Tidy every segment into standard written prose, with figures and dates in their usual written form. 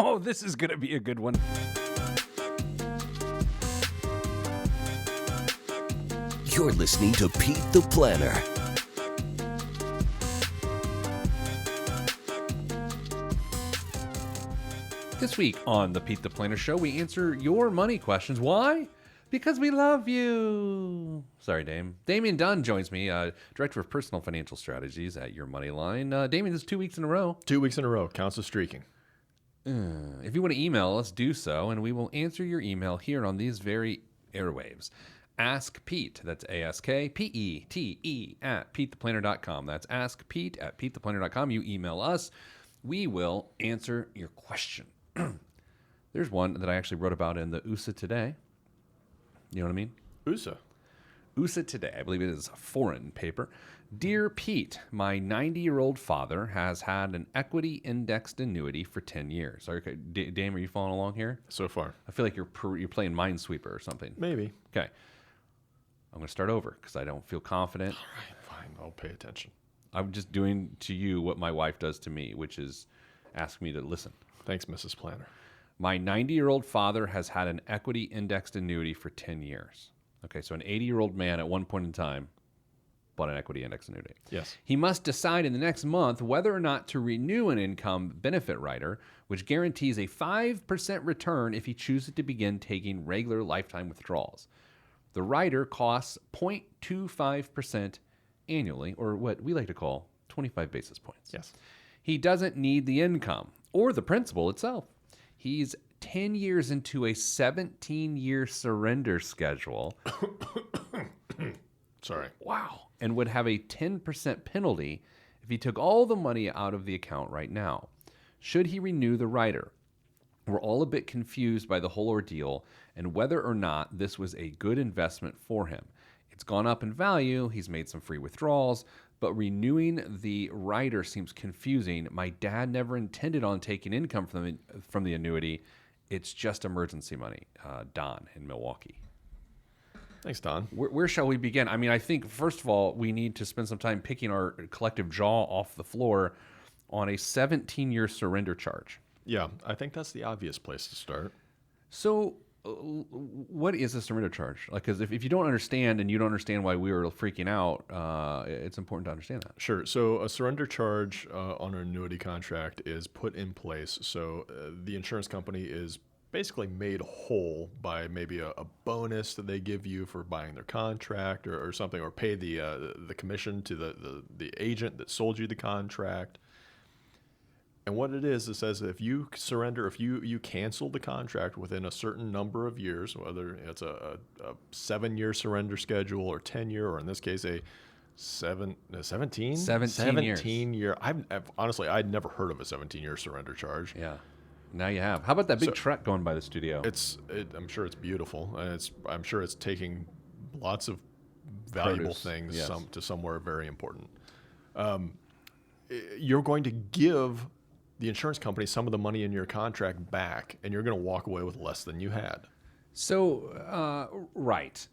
Oh, this is going to be a good one. You're listening to Pete the Planner. This week on the Pete the Planner Show, we answer your money questions. Why? Because we love you. Sorry, Dame. Damian Dunn joins me, Director of Personal Financial Strategies at Your Money Line. Damian, this is 2 weeks in a row. 2 weeks in a row. Counts as streaking. If you want to email us, do so, and we will answer your email here on these very airwaves. Ask Pete, that's AskPete at PeteThePlanner.com. That's AskPete at PeteThePlanner.com. You email us, we will answer your question. There's one that I actually wrote about in the USA Today. You know what I mean? USA Today, I believe it is a foreign paper. Dear Pete, my 90-year-old father has had an equity indexed annuity for 10 years. Okay, Dame, are you following along here? So far. I feel like you're playing Minesweeper or something. Maybe. Okay. I'm going to start over because I don't feel confident. All right, fine. I'll pay attention. I'm just doing to you what my wife does to me, which is ask me to listen. Thanks, Mrs. Planner. My 90-year-old father has had an equity indexed annuity for 10 years. Okay, so an 80-year-old man at one point in time bought an equity indexed annuity. Yes. He must decide in the next month whether or not to renew an income benefit rider, which guarantees a 5% return if he chooses to begin taking regular lifetime withdrawals. The rider costs 0.25% annually, or what we like to call 25 basis points. Yes. He doesn't need the income or the principal itself. He's 10 years into a 17-year surrender schedule. Sorry. Wow. And would have a 10% penalty if he took all the money out of the account right now. Should he renew the rider? We're all a bit confused by the whole ordeal and whether or not this was a good investment for him. It's gone up in value. He's made some free withdrawals, but renewing the rider seems confusing. My dad never intended on taking income from the annuity. It's just emergency money. Don in Milwaukee. Thanks, Don. Where shall we begin? I mean, I think, first of all, we need to spend some time picking our collective jaw off the floor on a 17-year surrender charge. Yeah, I think that's the obvious place to start. So what is a surrender charge? Like, because if you don't understand and you don't understand why we were freaking out, it's important to understand that. Sure. So a surrender charge on an annuity contract is put in place. So the insurance company is basically made whole by maybe a bonus that they give you for buying their contract or something, or pay the commission to the agent that sold you the contract. And what it is, it says if you surrender, if you cancel the contract within a certain number of years, whether it's a 7-year surrender schedule or 10-year, or in this case a 17 year. Honestly, I'd never heard of a 17-year surrender charge. Yeah. Now you have. How about that big truck going by the studio? I'm sure it's beautiful, and I'm sure it's taking lots of valuable things to somewhere very important. You're going to give the insurance company some of the money in your contract back, and you're going to walk away with less than you had. So, right.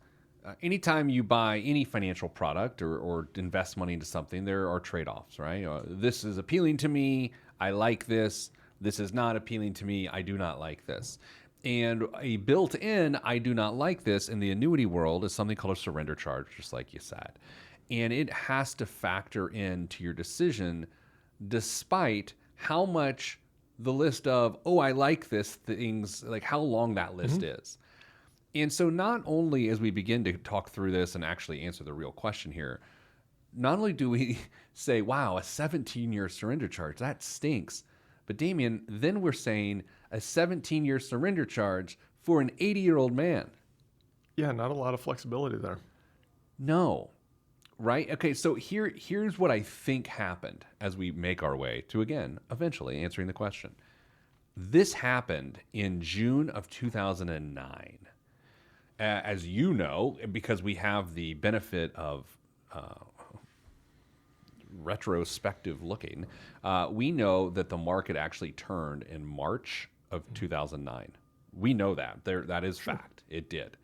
Anytime you buy any financial product or invest money into something, there are trade-offs, right? This is appealing to me. I like this. This is not appealing to me. I do not like this. And a built-in I do not like this in the annuity world is something called a surrender charge, just like you said. And it has to factor into your decision despite how much the list of, oh, I like this things, like how long that list is. And so not only as we begin to talk through this and actually answer the real question here, not only do we say, wow, a 17-year surrender charge, that stinks. But Damian, then we're saying a 17-year surrender charge for an 80-year-old man. Yeah, not a lot of flexibility there. No. Right? Okay, so here's what I think happened as we make our way to, again, eventually answering the question. This happened in June of 2009. As you know, because we have the benefit of retrospective looking, we know that the market actually turned in March of 2009. We know that. That is fact. It did.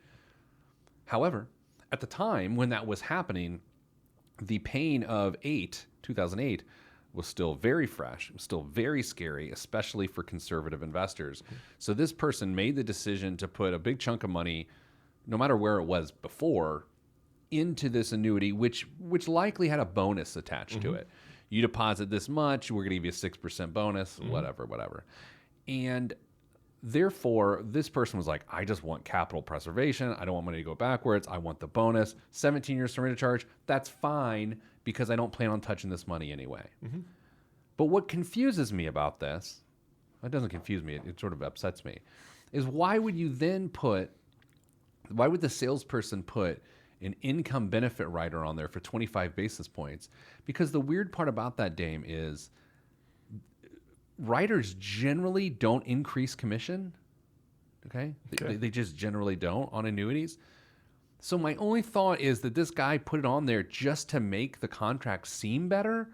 However, at the time when that was happening, the pain of 2008 was still very fresh, still very scary, especially for conservative investors. So this person made the decision to put a big chunk of money, no matter where it was before, into this annuity, which likely had a bonus attached to it. You deposit this much, we're going to give you a 6% bonus, whatever. And therefore, this person was like, I just want capital preservation. I don't want money to go backwards. I want the bonus. 17 years surrender charge, that's fine because I don't plan on touching this money anyway. But what confuses me about this, it doesn't confuse me, it sort of upsets me, is why would the salesperson put an income benefit rider on there for 25 basis points? Because the weird part about that, Dame, is riders generally don't increase commission. Okay? They just generally don't on annuities. So my only thought is that this guy put it on there just to make the contract seem better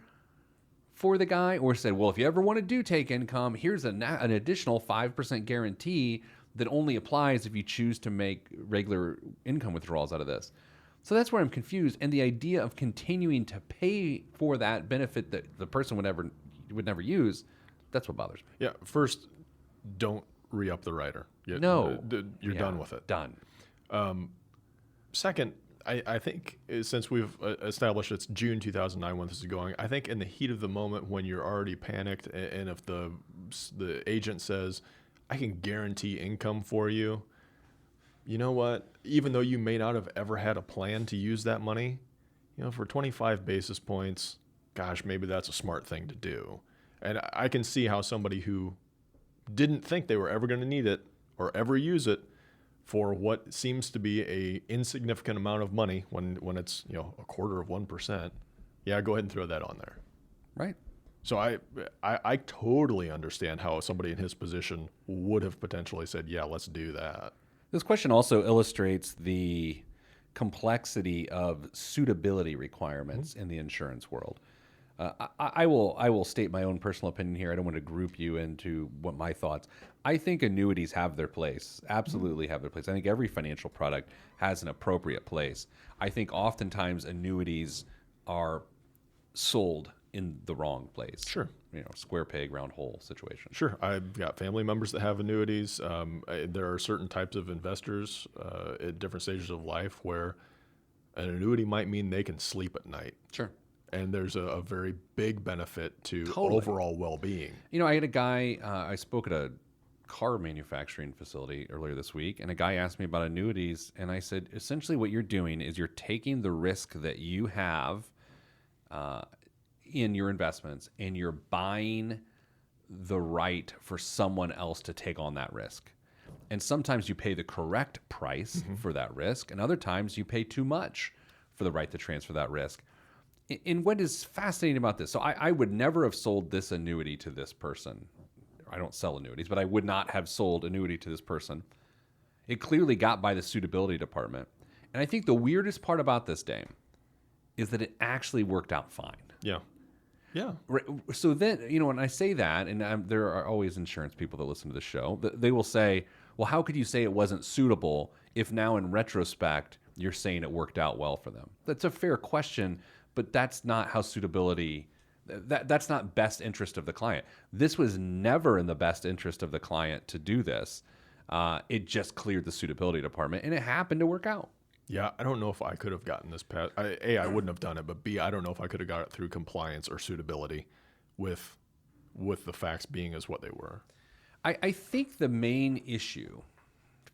for the guy, or said, well, if you ever want to do take income, here's an additional 5% guarantee that only applies if you choose to make regular income withdrawals out of this. So that's where I'm confused. And the idea of continuing to pay for that benefit that the person would never use, that's what bothers me. Yeah. First, don't re-up the rider. You're done with it. Done. Second, I think since we've established it's June 2009 when this is going, I think in the heat of the moment when you're already panicked, and if the agent says, I can guarantee income for you, you know what? Even though you may not have ever had a plan to use that money, for 25 basis points, gosh, maybe that's a smart thing to do. And I can see how somebody who didn't think they were ever going to need it or ever use it for what seems to be a insignificant amount of money when it's, a quarter of 1%. Yeah, go ahead and throw that on there. Right. So I totally understand how somebody in his position would have potentially said, yeah, let's do that. This question also illustrates the complexity of suitability requirements in the insurance world. I will state my own personal opinion here. I don't want to group you into what my thoughts. I think annuities have their place, absolutely have their place. I think every financial product has an appropriate place. I think oftentimes annuities are sold in the wrong place. Sure. Square peg, round hole situation. Sure. I've got family members that have annuities. There are certain types of investors at different stages of life where an annuity might mean they can sleep at night. Sure. And there's a very big benefit to Totally. overall well-being. I had a guy, I spoke at a car manufacturing facility earlier this week, and a guy asked me about annuities, and I said, essentially what you're doing is you're taking the risk that you have in your investments, and you're buying the right for someone else to take on that risk. And sometimes you pay the correct price for that risk, and other times you pay too much for the right to transfer that risk. And what is fascinating about this, so I would never have sold this annuity to this person. I don't sell annuities, but I would not have sold annuity to this person. It clearly got by the suitability department. And I think the weirdest part about this, Dame, is that it actually worked out fine. Yeah. Yeah. Right. So then, when I say that, and there are always insurance people that listen to the show, they will say, well, how could you say it wasn't suitable if now in retrospect you're saying it worked out well for them? That's a fair question, but that's not how suitability, that's not best interest of the client. This was never in the best interest of the client to do this. It just cleared the suitability department, and it happened to work out. Yeah, I don't know if I could have gotten this past. A, I wouldn't have done it, but B, I don't know if I could have got it through compliance or suitability with the facts being as what they were. I think the main issue,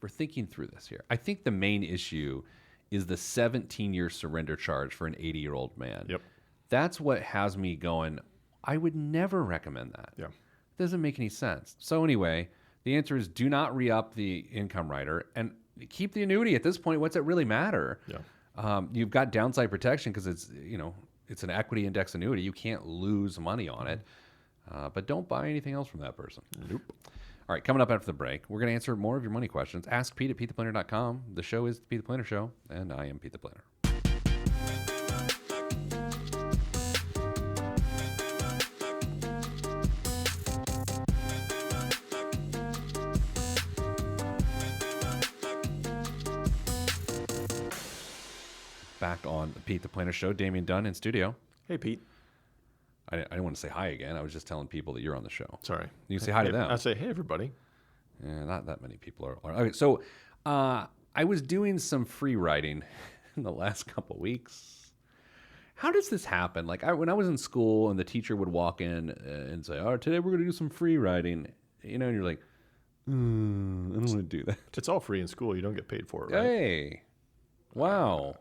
we're thinking through this here, I think the main issue is the 17-year surrender charge for an 80-year-old man. Yep. That's what has me going, I would never recommend that. Yeah. It doesn't make any sense. So anyway, the answer is do not re-up the income rider and keep the annuity. At this point, what's it really matter? Yeah. You've got downside protection because it's an equity index annuity. You can't lose money on it. But don't buy anything else from that person. Nope. All right, coming up after the break, we're going to answer more of your money questions. Ask Pete at PeteThePlanner.com. The show is the Pete the Planner Show, and I am Pete the Planner. Back on the Pete the Planner Show, Damian Dunn in studio. Hey, Pete. I didn't want to say hi again. I was just telling people that you're on the show. Sorry. You can say hi to them. I say, hey, everybody. Yeah, not that many people are. Okay, so I was doing some free writing in the last couple of weeks. How does this happen? Like when I was in school and the teacher would walk in and say, "Oh, today we're going to do some free writing," and you're like, I don't want to do that. It's all free in school. You don't get paid for it, right? Hey, wow,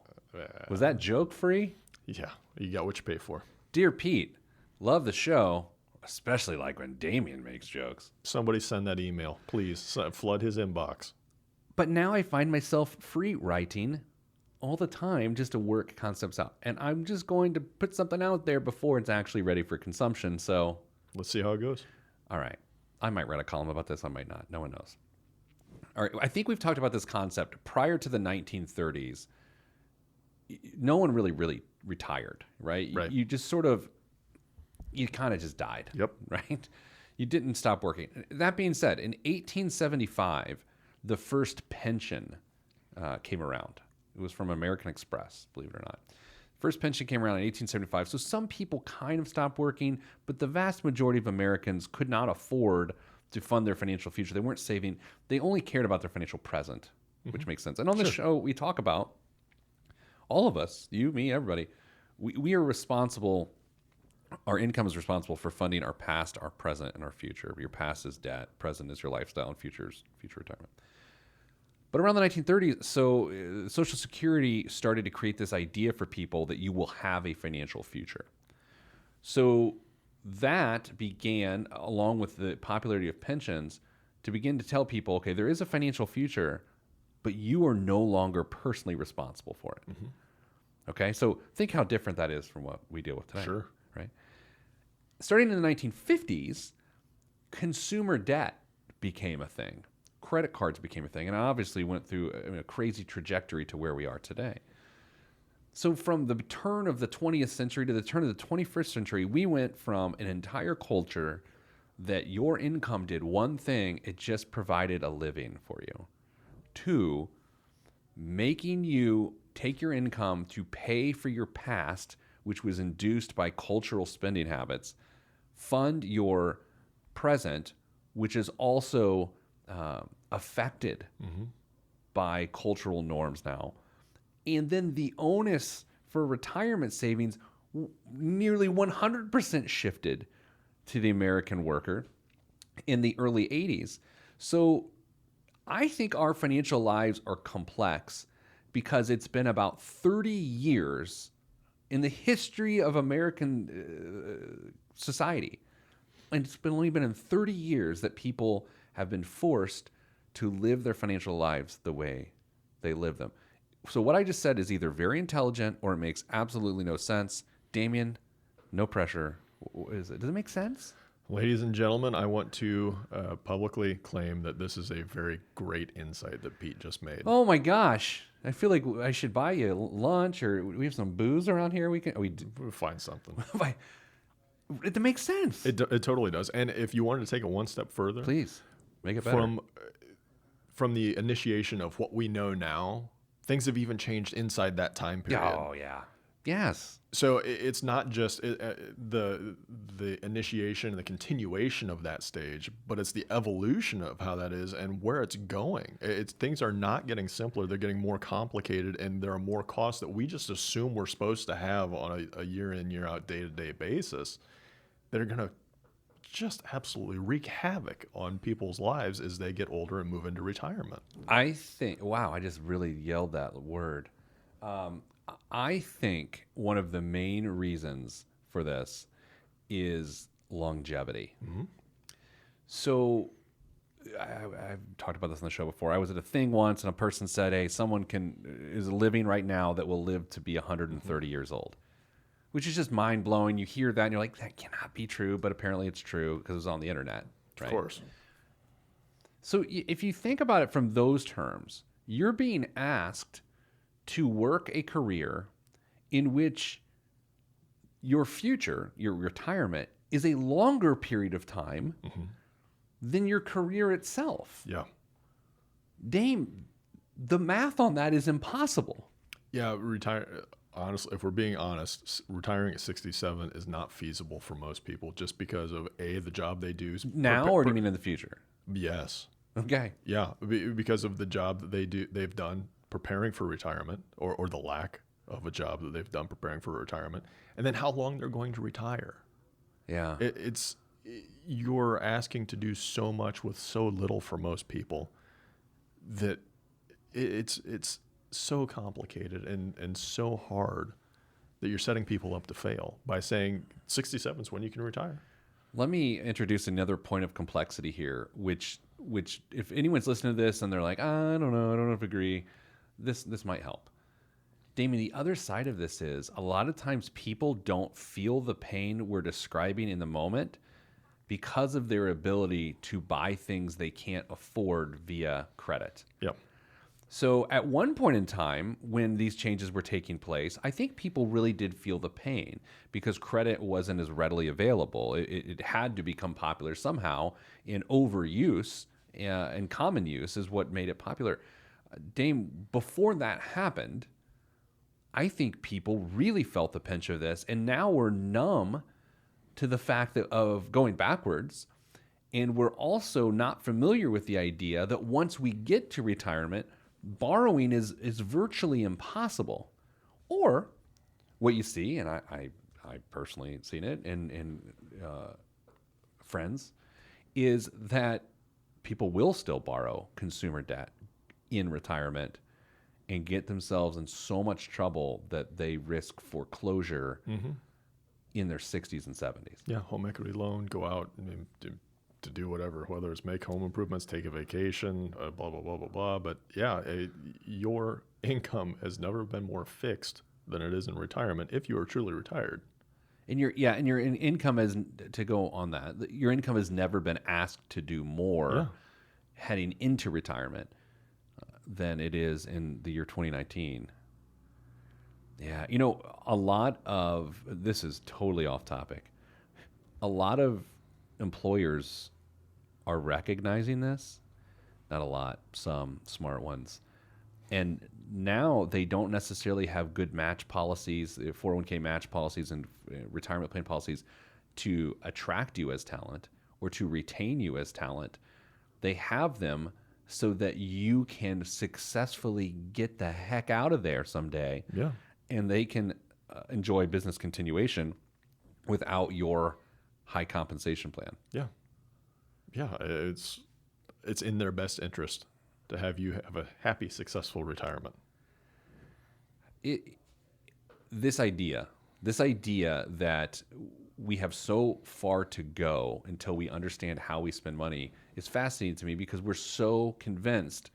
was that joke free? Yeah, you got what you pay for. Dear Pete, love the show, especially like when Damien makes jokes. Somebody send that email, please. Flood his inbox. But now I find myself free writing all the time just to work concepts out. And I'm just going to put something out there before it's actually ready for consumption. So, Let's see how it goes. all right. I might write a column about this. I might not. No one knows. All right. I think we've talked about this concept prior to the 1930s. No one really retired, right? Right. You just you kind of just died. Yep. Right? You didn't stop working. That being said, in 1875, the first pension came around. It was from American Express, believe it or not. First pension came around in 1875. So some people kind of stopped working, but the vast majority of Americans could not afford to fund their financial future. They weren't saving. They only cared about their financial present, which makes sense. And on the show, we talk about all of us, you, me, everybody, we are responsible. Our income is responsible for funding our past, our present, and our future. Your past is debt, present is your lifestyle, and future retirement. But around the 1930s, so Social Security started to create this idea for people that you will have a financial future. So that began, along with the popularity of pensions, to begin to tell people, okay, there is a financial future, but you are no longer personally responsible for it. Mm-hmm. Okay, so think how different that is from what we deal with today. Sure. Right? Starting in the 1950s, consumer debt became a thing. Credit cards became a thing, and obviously went through a crazy trajectory to where we are today. So from the turn of the 20th century to the turn of the 21st century, we went from an entire culture that your income did one thing, it just provided a living for you, to making you take your income to pay for your past, which was induced by cultural spending habits, fund your present, which is also affected by cultural norms now. And then the onus for retirement savings nearly 100% shifted to the American worker in the early 80s. So I think our financial lives are complex because it's been about 30 years in the history of American society. And it's only been in 30 years that people have been forced to live their financial lives the way they live them. So what I just said is either very intelligent or it makes absolutely no sense. Damien, no pressure. Does it make sense? Ladies and gentlemen, I want to publicly claim that this is a very great insight that Pete just made. Oh my gosh. I feel like I should buy you lunch, or we have some booze around here. We'll find something. It makes sense. It totally does. And if you wanted to take it one step further, please make it better. From the initiation of what we know now, things have even changed inside that time period. Oh yeah. Yes. So it's not just the initiation and the continuation of that stage, but it's the evolution of how that is and where it's going. Things are not getting simpler; they're getting more complicated, and there are more costs that we just assume we're supposed to have on a year in, year out, day-to-day basis that are going to just absolutely wreak havoc on people's lives as they get older and move into retirement. I think. Wow! I just really yelled that word. I think one of the main reasons for this is longevity. Mm-hmm. So I've talked about this on the show before. I was at a thing once and a person said, hey, someone is living right now that will live to be 130 years old, which is just mind blowing. You hear that and you're like, that cannot be true, but apparently it's true because it's on the internet. Right? Of course. So if you think about it from those terms, you're being asked to work a career in which your future, your retirement, is a longer period of time than your career itself. Yeah. Dame, the math on that is impossible. Yeah, honestly, if we're being honest, retiring at 67 is not feasible for most people just because of the job they do. Now, or do you mean in the future? Yes. Okay. Yeah, because of the job that they've done preparing for retirement, or the lack of a job that they've done preparing for retirement, and then how long they're going to retire. Yeah. You're asking to do so much with so little for most people that it's so complicated and so hard that you're setting people up to fail by saying 67 is when you can retire. Let me introduce another point of complexity here, which if anyone's listening to this and they're like, I don't know if I agree, this might help. Damien, the other side of this is a lot of times people don't feel the pain we're describing in the moment because of their ability to buy things they can't afford via credit. Yep. So at one point in time, when these changes were taking place, I think people really did feel the pain because credit wasn't as readily available. It had to become popular somehow, and overuse and common use is what made it popular. Dame, before that happened, I think people really felt the pinch of this, and now we're numb to the fact of going backwards, and we're also not familiar with the idea that once we get to retirement, borrowing is virtually impossible. Or what you see, and I personally seen it in friends, is that people will still borrow consumer debt in retirement and get themselves in so much trouble that they risk foreclosure in their 60s and 70s. Yeah, home equity loan, go out and to do whatever, whether it's make home improvements, take a vacation, blah, blah, blah, blah, blah. But yeah, your income has never been more fixed than it is in retirement if you are truly retired. And your income is, to go on that, your income has never been asked to do more heading into retirement than it is in the year 2019. Yeah, a lot of, this is totally off topic, a lot of employers are recognizing this. Not a lot, some smart ones. And now they don't necessarily have good match policies, 401k match policies and retirement plan policies to attract you as talent or to retain you as talent. They have them so that you can successfully get the heck out of there someday. Yeah. And they can enjoy business continuation without your high compensation plan. Yeah. Yeah. It's in their best interest to have you have a happy, successful retirement. This idea that we have so far to go until we understand how we spend money is fascinating to me because we're so convinced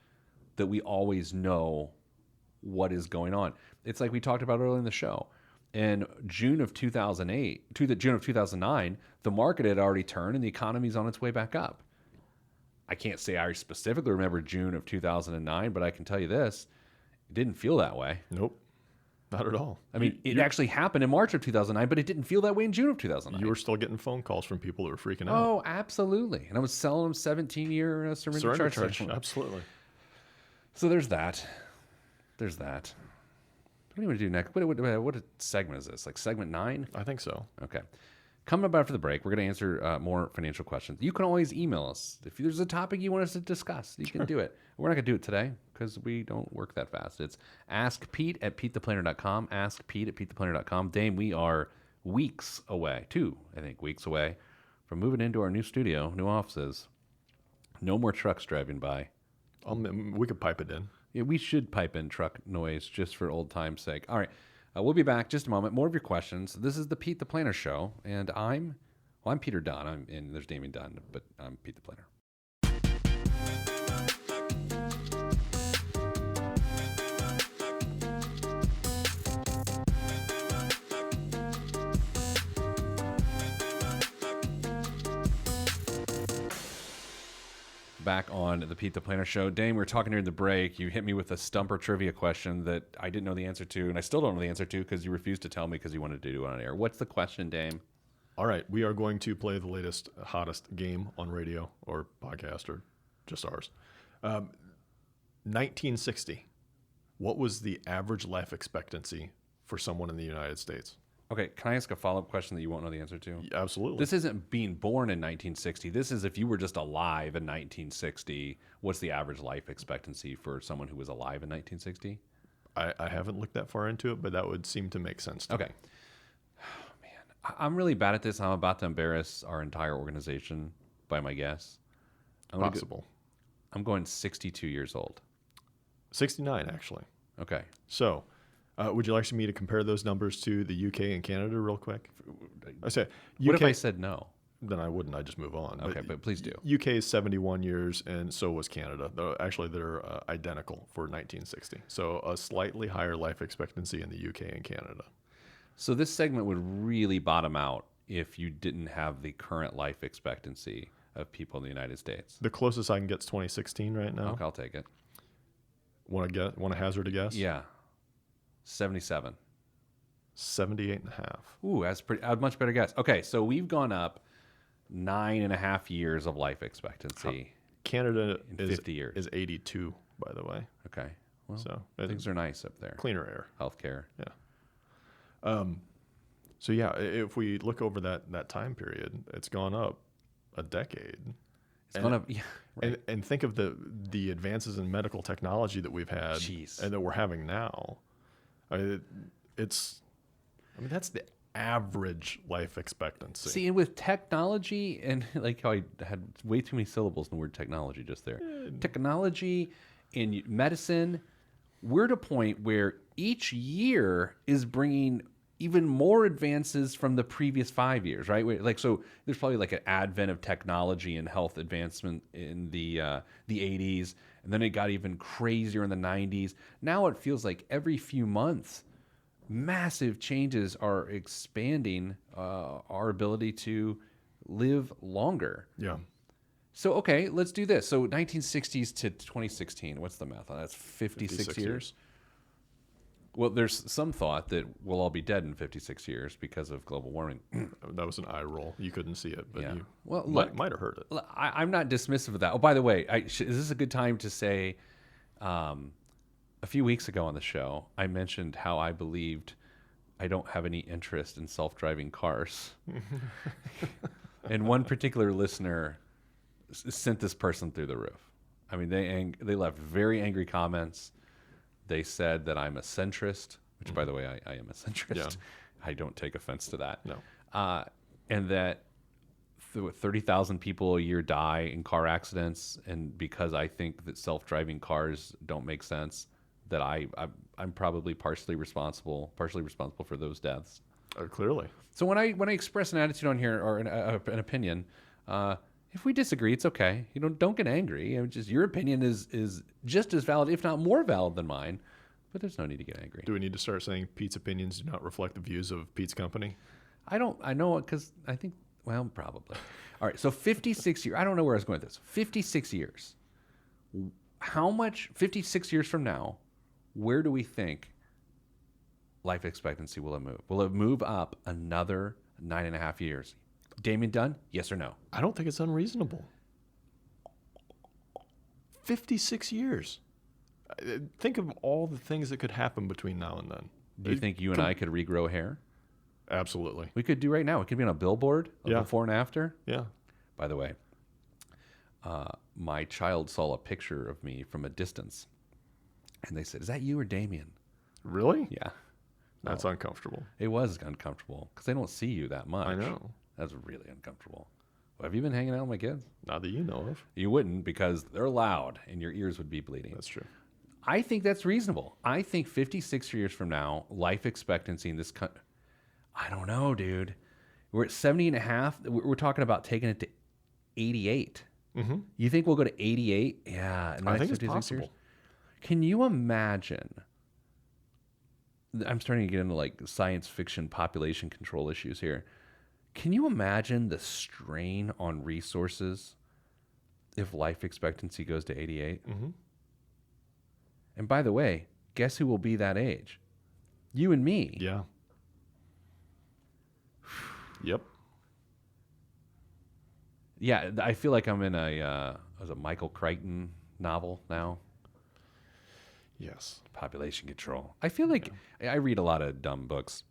that we always know what is going on. It's like we talked about earlier in the show. In June of 2008 to the June of 2009, the market had already turned and the economy's on its way back up. I can't say I specifically remember June of 2009, but I can tell you this, it didn't feel that way. Nope. Not at all. I mean, it actually happened in March of 2009, but it didn't feel that way in June of 2009. You were still getting phone calls from people that were freaking out. Oh, absolutely. And I was selling them 17-year surrender charge. Absolutely. So there's that. There's that. What do you want to do next? What segment is this? Like segment 9? I think so. Okay. Coming up after the break, we're going to answer more financial questions. You can always email us. If there's a topic you want us to discuss, you can do it. We're not going to do it today because we don't work that fast. It's askpete@PeteThePlanner.com. Askpete@PeteThePlanner.com. Dame, we are weeks away, 2 weeks away from moving into our new studio, new offices. No more trucks driving by. We could pipe it in. Yeah, we should pipe in truck noise just for old time's sake. All right. We'll be back just a moment. More of your questions. This is the Pete the Planner Show, and I'm Peter Dunn. And there's Damien Dunn, but I'm Pete the Planner. Back on the Pete the Planner Show. Dame, we were talking during the break. You hit me with a stumper trivia question that I didn't know the answer to, and I still don't know the answer to because you refused to tell me because you wanted to do it on air. What's the question, Dame? All right. We are going to play the latest, hottest game on radio or podcast or just ours. 1960. What was the average life expectancy for someone in the United States. Okay, can I ask a follow-up question that you won't know the answer to? Absolutely. This isn't being born in 1960. This is if you were just alive in 1960, what's the average life expectancy for someone who was alive in 1960? I haven't looked that far into it, but that would seem to make sense to Okay. me. Oh, man, I'm really bad at this. I'm about to embarrass our entire organization by my guess. Possible. I'm going 62 years old. 69, actually. Okay. So, would you like me to compare those numbers to the UK and Canada real quick? I say UK. What if I said no? Then I wouldn't. I just move on. Okay, but please do. UK is 71 years, and so was Canada. Though actually, they're identical for 1960. So a slightly higher life expectancy in the UK and Canada. So this segment would really bottom out if you didn't have the current life expectancy of people in the United States. The closest I can get is 2016 right now. Okay, I'll take it. Want to hazard a guess? Yeah. 77. 78 and a half. Ooh, that's a much better guess. Okay, so we've gone up 9.5 years of life expectancy. Canada In 50 years. is 82, by the way. Okay. Well, So things are nice up there. cleaner air. Healthcare. Yeah. So yeah, if we look over that time period, it's gone up a decade. It's gone up. Yeah, right. And think of the advances in medical technology that we've had Jeez. and that we're having now. That's the average life expectancy. See, and with technology, and like how I had way too many syllables in the word technology just there. Technology in medicine, we're at a point where each year is bringing even more advances from the previous 5 years, right? Like, so there's probably like an advent of technology and health advancement in the 80s, and then it got even crazier in the 90s. Now it feels like every few months, massive changes are expanding our ability to live longer. Yeah. So, okay, let's do this. So 1960s to 2016, what's the math on that? That's 56 years. Well, there's some thought that we'll all be dead in 56 years because of global warming. That was an eye roll. You couldn't see it, but Yeah. you Well, might have heard it. I'm not dismissive of that. Oh, by the way, is this a good time to say a few weeks ago on the show, I mentioned how I believed I don't have any interest in self-driving cars. And one particular listener sent this person through the roof. I mean, they left very angry comments. They said that I'm a centrist, which, by the way, I am a centrist. Yeah. I don't take offense to that. No. And that 30,000 people a year die in car accidents, and because I think that self-driving cars don't make sense, that I'm probably partially responsible for those deaths. Clearly. So when I express an attitude on here or an opinion, if we disagree, it's okay. Don't get angry. Just your opinion is just as valid, if not more valid than mine. But there's no need to get angry. Do we need to start saying Pete's opinions do not reflect the views of Pete's company? I know because I think, well, probably. All right, so 56 years. I don't know where I was going with this. 56 years. How much, 56 years from now, where do we think life expectancy will it move? Will it move up another 9.5 years? Damien Dunn, yes or no? I don't think it's unreasonable. 56 years. Think of all the things that could happen between now and then. Do you think you and I could regrow hair? Absolutely. We could do right now. It could be on a billboard, Yeah. before and after. Yeah. By the way, my child saw a picture of me from a distance, and they said, "Is that you or Damien?" Really? Yeah, That's uncomfortable. it was uncomfortable because they don't see you that much. I know. That's really uncomfortable. Have you been hanging out with my kids? Not that you know of. You wouldn't because they're loud and your ears would be bleeding. That's true. I think that's reasonable. I think 56 years from now, life expectancy in this country, I don't know, dude. We're at 70 and a half. We're talking about taking it to 88. Mm-hmm. You think we'll go to 88? Yeah. In the I next think it's 56 possible. years? Can you imagine? I'm starting to get into like science fiction population control issues here. Can you imagine the strain on resources if life expectancy goes to 88? Mm-hmm. And by the way, guess who will be that age? You and me. Yeah. Yep. Yeah, I feel like I'm in a Michael Crichton novel now. Yes. Population control. I feel like I read a lot of dumb books.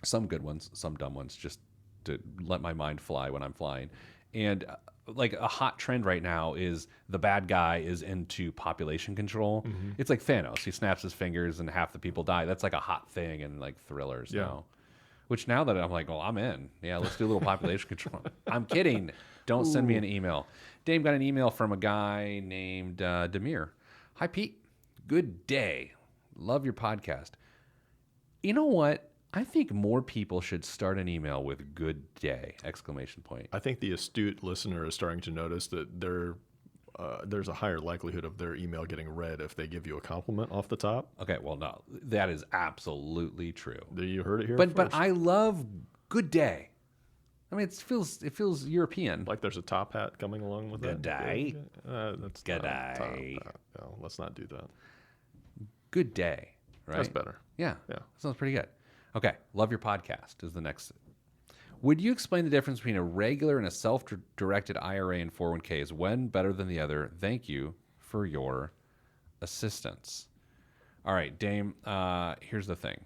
Some good ones, some dumb ones, just to let my mind fly when I'm flying. And like a hot trend right now is the bad guy is into population control. It's like Thanos. He snaps his fingers and half the people die. That's like a hot thing in like thrillers now. Which now that I'm like, well, I'm in. Yeah, let's do a little population control. I'm kidding. Don't send me an email. Dame got an email from a guy named Demir. Hi, Pete. Good day. Love your podcast. You know what? I think more people should start an email with "good day!" exclamation point. I think the astute listener is starting to notice that there's a higher likelihood of their email getting read if they give you a compliment off the top. Okay, well, no, that is absolutely true. You heard it here But first. I love "good day." I mean, it feels European. Like there's a top hat coming along with Good that. day. That's Good not top day. hat. No, let's not do that. Good day, right? That's better. Yeah. Yeah. That sounds pretty good. Okay. Love your podcast is the next. Would you explain the difference between a regular and a self-directed IRA and 401k? Is one better than the other? Thank you for your assistance. All right, Dame, here's the thing.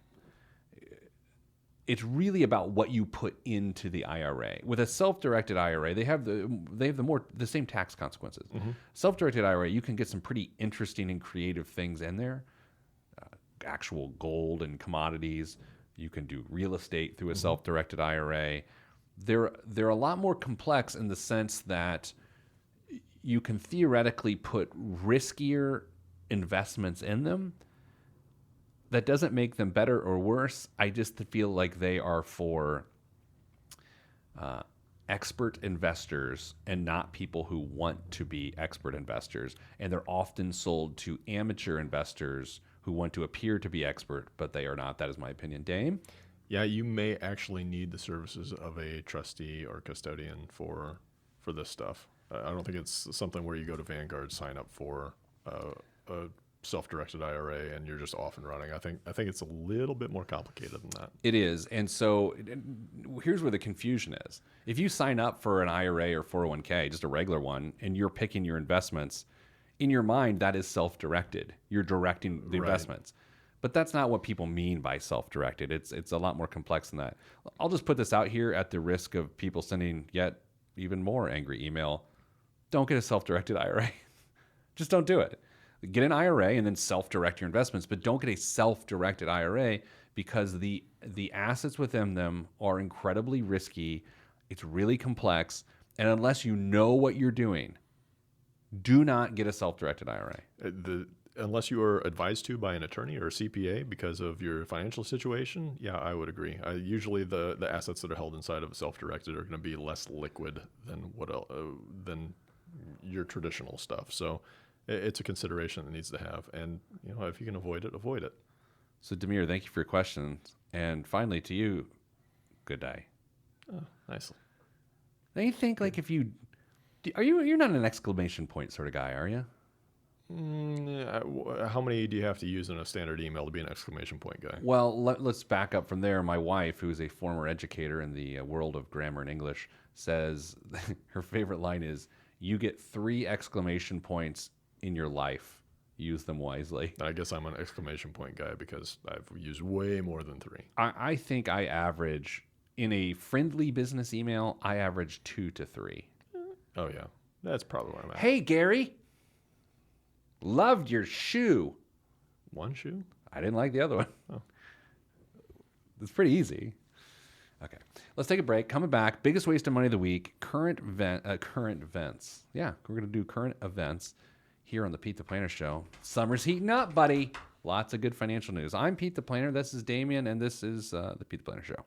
It's really about what you put into the IRA. With a self-directed IRA, they have the same tax consequences. Self-directed IRA, you can get some pretty interesting and creative things in there. Actual gold and commodities. You can do real estate through a self-directed IRA. They're a lot more complex in the sense that you can theoretically put riskier investments in them. That doesn't make them better or worse. I just feel like they are for expert investors and not people who want to be expert investors. And they're often sold to amateur investors who want to appear to be expert, but they are not. That is my opinion. Dame? Yeah, you may actually need the services of a trustee or custodian for this stuff. I don't think it's something where you go to Vanguard, sign up for a self-directed IRA, and you're just off and running. I think it's a little bit more complicated than that. It is. And so here's where the confusion is. If you sign up for an IRA or 401k, just a regular one, and you're picking your investments, in your mind, that is self-directed. You're directing the investments. But that's not what people mean by self-directed. It's a lot more complex than that. I'll just put this out here at the risk of people sending yet even more angry email. Don't get a self-directed IRA. Just don't do it. Get an IRA and then self-direct your investments, but don't get a self-directed IRA because the assets within them are incredibly risky. It's really complex. And unless you know what you're doing, do not get a self-directed IRA. Unless you are advised to by an attorney or a CPA because of your financial situation, yeah, I would agree. Usually the assets that are held inside of a self-directed are going to be less liquid than your traditional stuff. So it's a consideration that needs to have. And if you can avoid it, avoid it. So, Demir, thank you for your questions. And finally, to you, good day. Oh, nice. Now you think like if you... You're not an exclamation point sort of guy, are you? How many do you have to use in a standard email to be an exclamation point guy? Well, let's back up from there. My wife, who is a former educator in the world of grammar and English, says her favorite line is, you get 3 exclamation points in your life. Use them wisely. I guess I'm an exclamation point guy because I've used way more than 3. I think I average, in a friendly business email, I average 2 to 3. Oh, yeah. That's probably where I'm at. Hey, Gary. Loved your shoe. One shoe? I didn't like the other one. Oh. It's pretty easy. Okay. Let's take a break. Coming back, biggest waste of money of the week, current events. Yeah, we're going to do current events here on the Pete the Planner Show. Summer's heating up, buddy. Lots of good financial news. I'm Pete the Planner. This is Damien, and this is the Pete the Planner Show.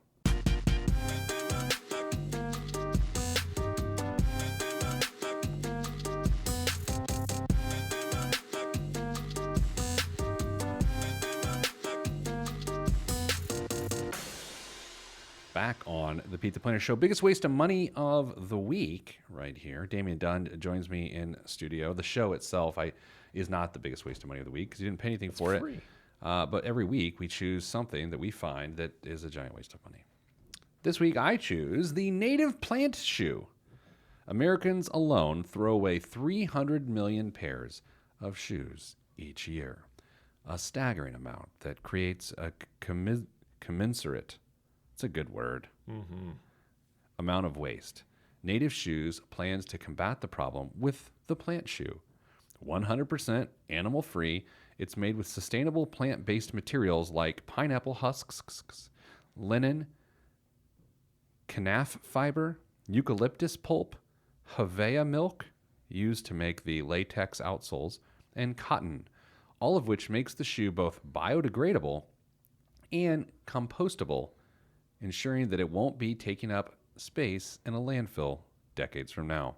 Back on the Pete the Planner Show. Biggest waste of money of the week right here. Damien Dunn joins me in studio. The show itself is not the biggest waste of money of the week because you didn't pay anything for it. Free. But every week we choose something that we find that is a giant waste of money. This week I choose the native plant shoe. Americans alone throw away 300 million pairs of shoes each year. a staggering amount that creates a commensurate, it's a good word, amount of waste. Native Shoes plans to combat the problem with the plant shoe. 100% animal free. It's made with sustainable plant-based materials like pineapple husks, linen, kenaf fiber, eucalyptus pulp, Havea milk used to make the latex outsoles, and cotton, all of which makes the shoe both biodegradable and compostable, ensuring that it won't be taking up space in a landfill decades from now.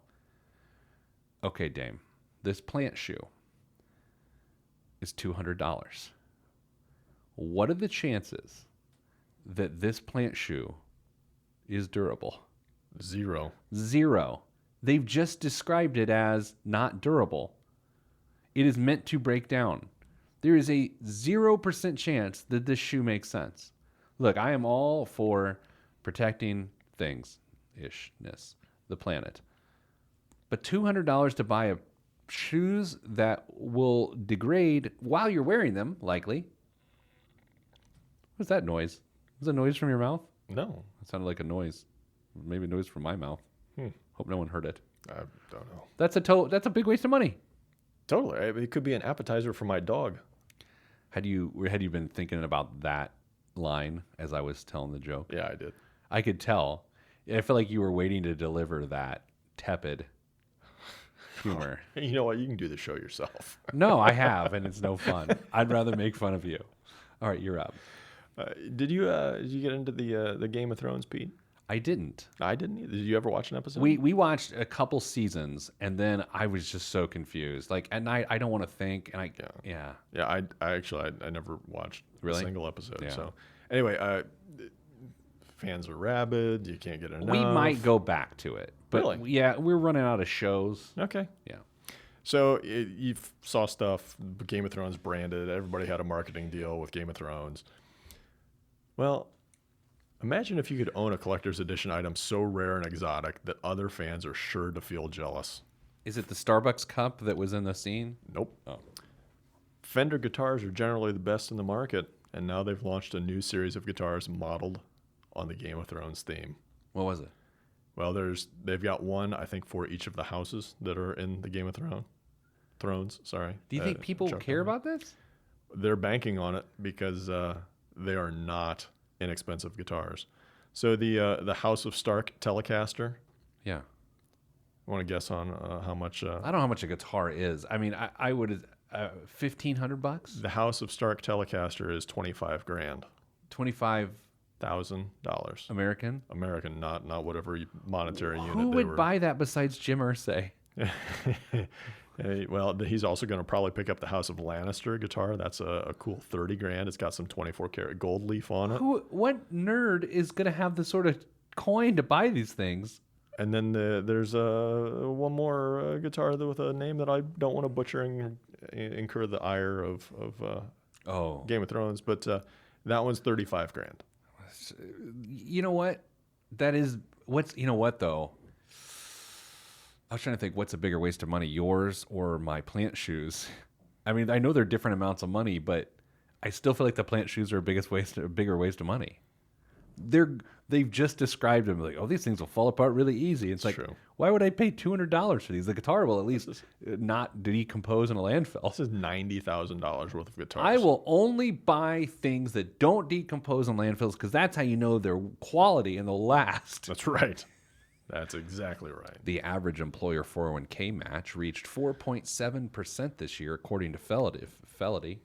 Okay, Dame, this plant shoe is $200. What are the chances that this plant shoe is durable? 0. 0. They've just described it as not durable. It is meant to break down. There is a 0% chance that this shoe makes sense. Look, I am all for protecting things-ishness, the planet. But $200 to buy shoes that will degrade while you're wearing them, likely. What's that noise? Was that a noise from your mouth? No. It sounded like a noise. Maybe a noise from my mouth. Hope no one heard it. I don't know. That's a big waste of money. Totally. It could be an appetizer for my dog. Had you been thinking about that line as I was telling the joke? Yeah, I did. I could tell. I feel like you were waiting to deliver that tepid humor. You know what? You can do the show yourself. No, I have, and it's no fun. I'd rather make fun of you. All right, you're up. Did you get into the Game of Thrones, Pete? I didn't. I didn't either. Did you ever watch an episode? We watched a couple seasons, and then I was just so confused. Like at night, I don't want to think, and Yeah, I actually never watched Really? a single episode. Yeah. So anyway, fans are rabid. You can't get enough. we might go back to it. But Really? yeah, we're running out of shows. Okay. Yeah. So you saw stuff, Game of Thrones branded. Everybody had a marketing deal with Game of Thrones. Well, imagine if you could own a collector's edition item so rare and exotic that other fans are sure to feel jealous. Is it the Starbucks cup that was in the scene? Nope. Oh. Fender guitars are generally the best in the market, and now they've launched a new series of guitars modeled on the Game of Thrones theme. What was it? Well, they've got one, I think, for each of the houses that are in the Game of Thrones. Sorry. Do you think people care about this? They're banking on it because they are not inexpensive guitars. So the House of Stark Telecaster. Yeah. Want to guess on how much? I don't know how much a guitar is. I mean, I would $1,500. The House of Stark Telecaster is $25,000. $25,000 American. American, not whatever monetary unit. Who would buy that besides Jim Irsay? Well, he's also going to probably pick up the House of Lannister guitar. That's a cool $30,000. It's got some 24-karat gold leaf on it. What nerd is going to have the sort of coin to buy these things? And then there's one more guitar with a name that I don't want to butcher and incur the ire of Game of Thrones, but that one's $35,000. You know what? You know what though? I was trying to think what's a bigger waste of money, yours or my plant shoes? I mean, I know they're different amounts of money, but I still feel like the plant shoes are a bigger waste of money. They've just described them like, oh, these things will fall apart really easy. It's like, true. Why would I pay $200 for these? The guitar will at least not decompose in a landfill. This is $90,000 worth of guitars. I will only buy things that don't decompose in landfills because that's how you know their quality and they'll last. That's right. That's exactly right. The average employer 401k match reached 4.7% this year, according to Felity.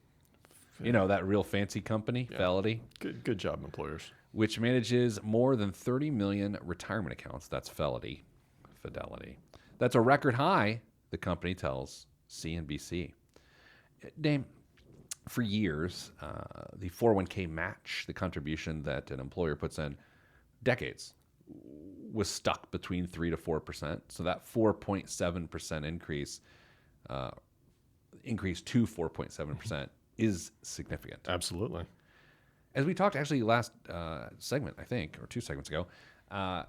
You know, that real fancy company, yeah. Felity. Good job, employers. Which manages more than 30 million retirement accounts. That's Fidelity. That's a record high, the company tells CNBC. Dame, for years, the 401k match, the contribution that an employer puts in, decades, was stuck between 3 to 4%. So that 4.7% increase to 4.7% is significant. Absolutely. As we talked actually last segment, I think, or 2 segments ago, I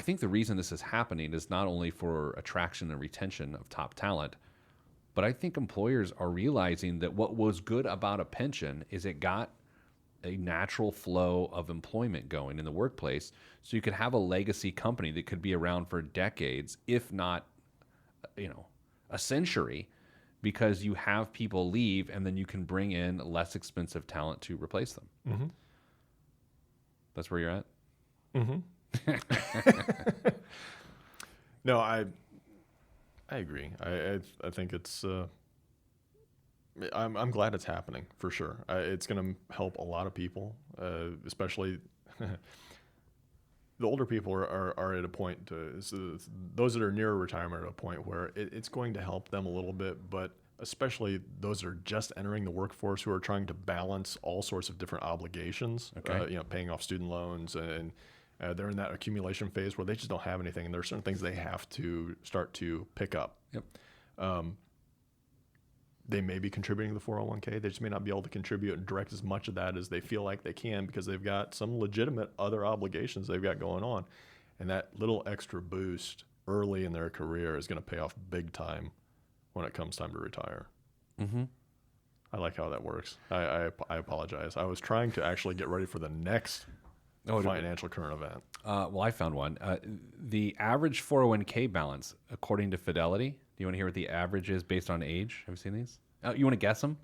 think the reason this is happening is not only for attraction and retention of top talent, But I think employers are realizing that what was good about a pension is it got a natural flow of employment going in the workplace. So you could have a legacy company that could be around for decades, if not, a century, because you have people leave and then you can bring in less expensive talent to replace them. Mm-hmm. That's where you're at? Mm-hmm. No, I agree. I think it's. I'm glad it's happening for sure. It's going to help a lot of people, especially the older people are at a point. Those that are near retirement are at a point where it's going to help them a little bit, but especially those that are just entering the workforce who are trying to balance all sorts of different obligations. Okay. Paying off student loans and. They're in that accumulation phase where they just don't have anything, and there are certain things they have to start to pick up. Yep. They may be contributing to the 401k. They just may not be able to contribute and direct as much of that as they feel like they can because they've got some legitimate other obligations they've got going on. And that little extra boost early in their career is going to pay off big time when it comes time to retire. Mm-hmm. I like how that works. I apologize. I was trying to actually get ready for the next financial current event. Well, I found one. The average 401k balance, according to Fidelity. Do you want to hear what the average is based on age? Have you seen these? You want to guess them?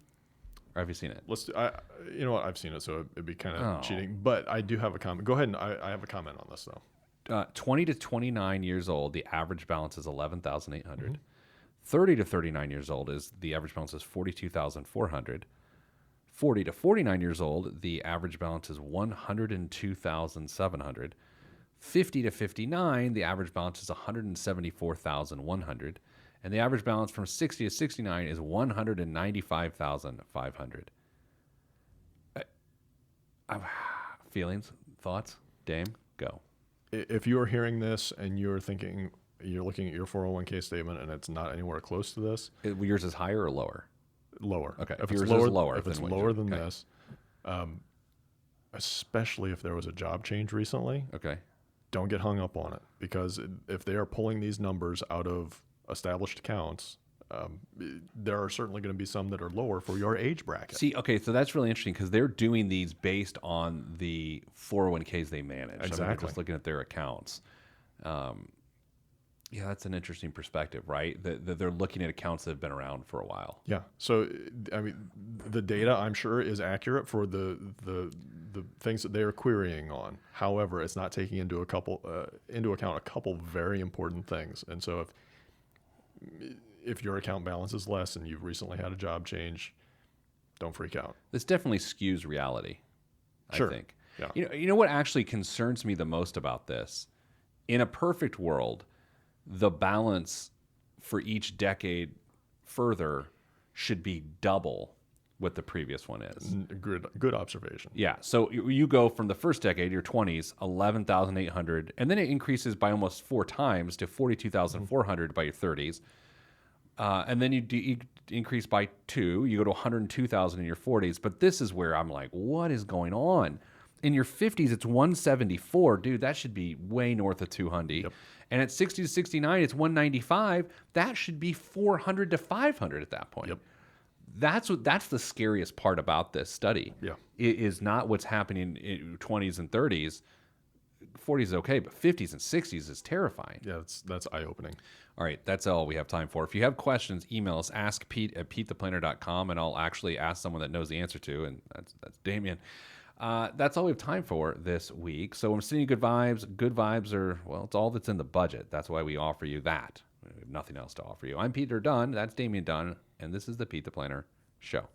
Or have you seen it? You know what? I've seen it, so it'd be kind of cheating. But I do have a comment. Go ahead, and I have a comment on this, though. 20 to 29 years old, the average balance is 11,800. Mm-hmm. 30 to 39 years old, the average balance is 42,400. 40 to 49 years old, the average balance is 102,700. 50 to 59, the average balance is 174,100. And the average balance from 60 to 69 is 195,500. Feelings, thoughts? Dame, go. If you are hearing this and you're thinking, you're looking at your 401k statement and it's not anywhere close to this. Yours is higher or lower? Lower. Okay. If yours it's lower, is lower, if it's lower than this, especially if there was a job change recently, okay, don't get hung up on it, because if they are pulling these numbers out of established accounts, there are certainly going to be some that are lower for your age bracket. See, okay, so that's really interesting because they're doing these based on the 401ks they manage. Exactly. I mean, they're just looking at their accounts. Yeah, that's an interesting perspective, right? That they're looking at accounts that have been around for a while. Yeah. So, I mean, the data, I'm sure, is accurate for the things that they are querying on. However, it's not taking into account a couple very important things. And so, if your account balance is less and you've recently had a job change, don't freak out. This definitely skews reality, Sure. I think. Yeah. You know what actually concerns me the most about this? In a perfect world, the balance for each decade further should be double what the previous one is. Good observation. Yeah. So you go from the first decade, your 20s, 11,800, and then it increases by almost 4 times to 42,400 by your 30s. And then you increase by 2. You go to 102,000 in your 40s. But this is where I'm like, what is going on? In your 50s, it's 174. Dude, that should be way north of 200. Yep. And at 60 to 69, it's 195. That should be 400 to 500 at that point. Yep. That's the scariest part about this study. Yeah. It is not what's happening in 20s and 30s. 40s is okay, but 50s and 60s is terrifying. Yeah, that's eye-opening. All right, that's all we have time for. If you have questions, email us, askpete@petetheplanner.com, and I'll actually ask someone that knows the answer to, and that's Damien. That's all we have time for this week. So I'm sending you good vibes. Good vibes are, well, it's all that's in the budget. That's why we offer you that. We have nothing else to offer you. I'm Peter Dunn. That's Damien Dunn. And this is the Pete the Planner Show.